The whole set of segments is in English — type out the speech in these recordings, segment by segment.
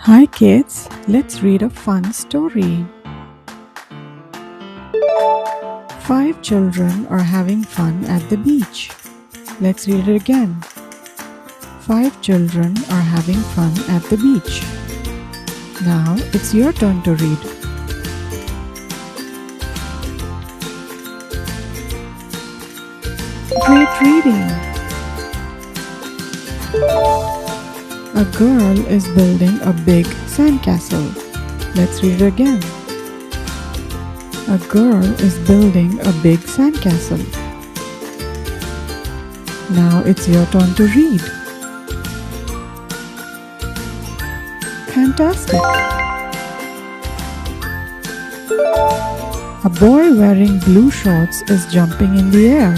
Hi kids, let's read a fun story. 5 children are having fun at the beach. Let's read it again. 5 children are having fun at the beach. Now it's your turn to read. Great reading! A girl is building a big sandcastle. Let's read it again. A girl is building a big sandcastle. Now it's your turn to read. Fantastic! A boy wearing blue shorts is jumping in the air.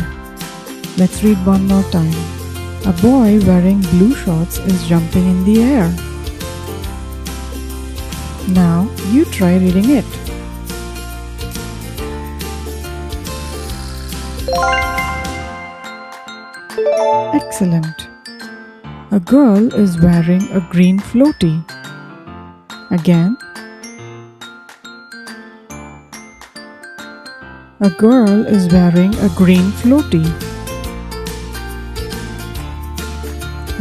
Let's read one more time. A boy wearing blue shorts is jumping in the air. Now you try reading it. Excellent. A girl is wearing a green floaty. Again. A girl is wearing a green floaty.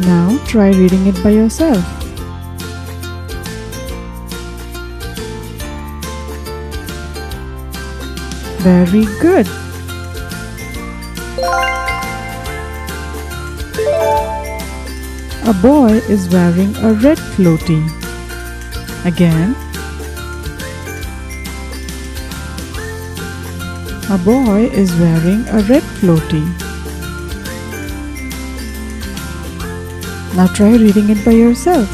Now try reading it by yourself. Very good. A boy is wearing a red floaty. Again. A boy is wearing a red floaty. Now try reading it by yourself.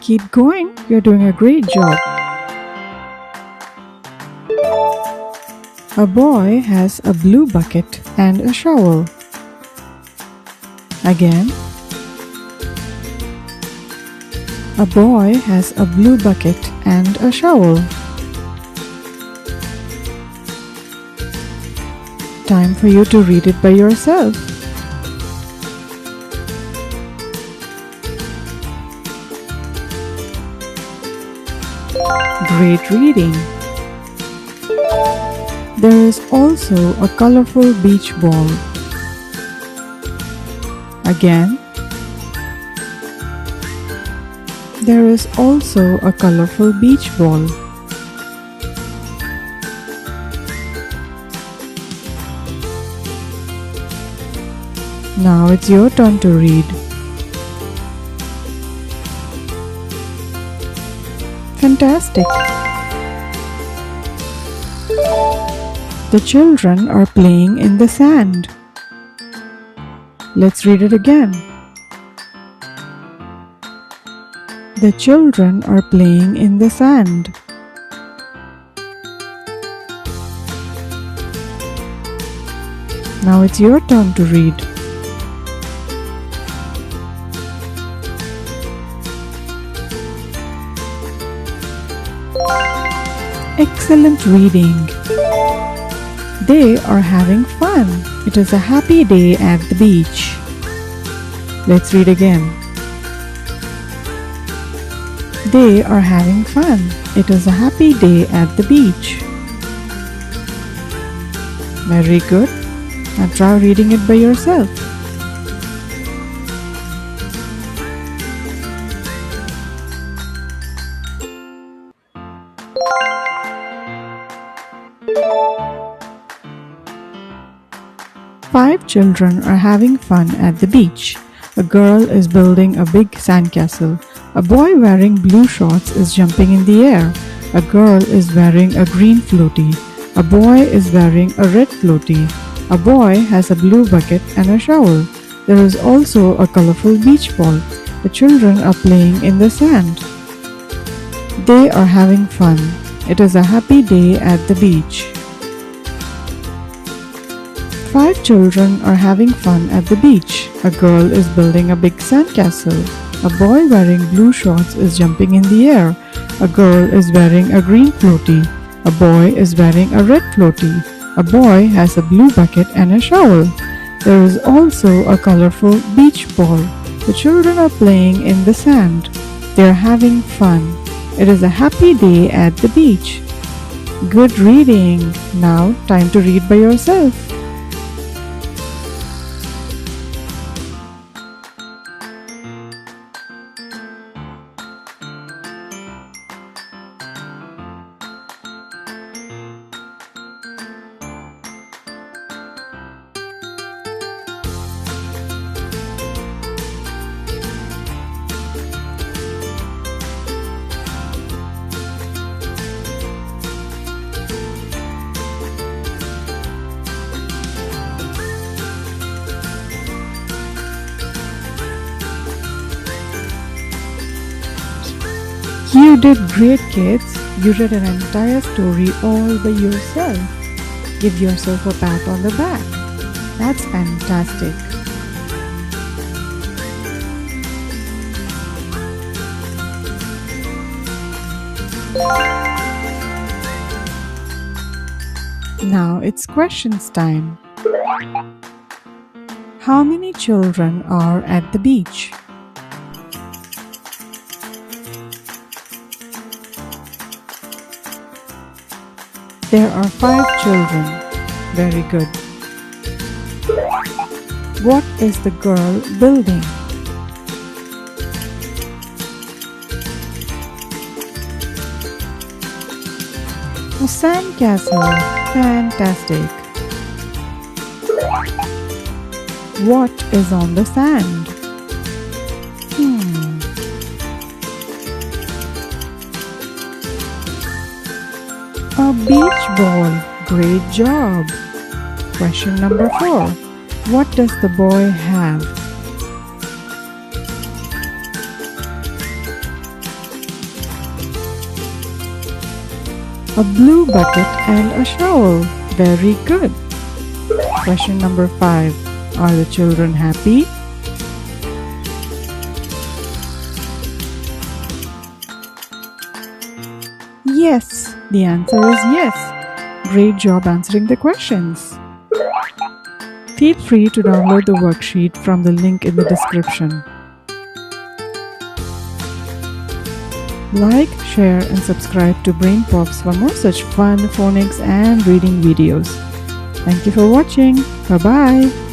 Keep going, you're doing a great job. A boy has a blue bucket and a shovel. Again. A boy has a blue bucket and a shovel. Time for you to read it by yourself. Great reading! There is also a colorful beach ball. Again. There is also a colorful beach ball. Now it's your turn to read. Fantastic! The children are playing in the sand. Let's read it again. The children are playing in the sand. Now it's your turn to read. Excellent reading. They are having fun. It is a happy day at the beach. Let's read again. They are having fun. It is a happy day at the beach. Very good. Now try reading it by yourself. Five children are having fun at the beach. A girl is building a big sandcastle. A boy wearing blue shorts is jumping in the air. A girl is wearing a green floaty. A boy is wearing a red floaty. A boy has a blue bucket and a shovel. There is also a colorful beach ball. The children are playing in the sand. They are having fun. It is a happy day at the beach. 5 children are having fun at the beach. A girl is building a big sandcastle. A boy wearing blue shorts is jumping in the air. A girl is wearing a green floaty. A boy is wearing a red floaty. A boy has a blue bucket and a shovel. There is also a colorful beach ball. The children are playing in the sand. They are having fun. It is a happy day at the beach. Good reading. Now, time to read by yourself. You did great, kids. You read an entire story all by yourself. Give yourself a pat on the back. That's fantastic. Now it's questions time. How many children are at the beach? There are 5 children. Very good. What is the girl building? A sandcastle. Fantastic. What is on the sand? A beach ball. Great job. Question number 4. What does the boy have? A blue bucket and a shovel. Very good. Question number 5. Are the children happy? Yes. The answer is yes. Great job answering the questions. Feel free to download the worksheet from the link in the description. Like, share and subscribe to Brain Pops for more such fun phonics and reading videos. Thank you for watching. Bye-bye.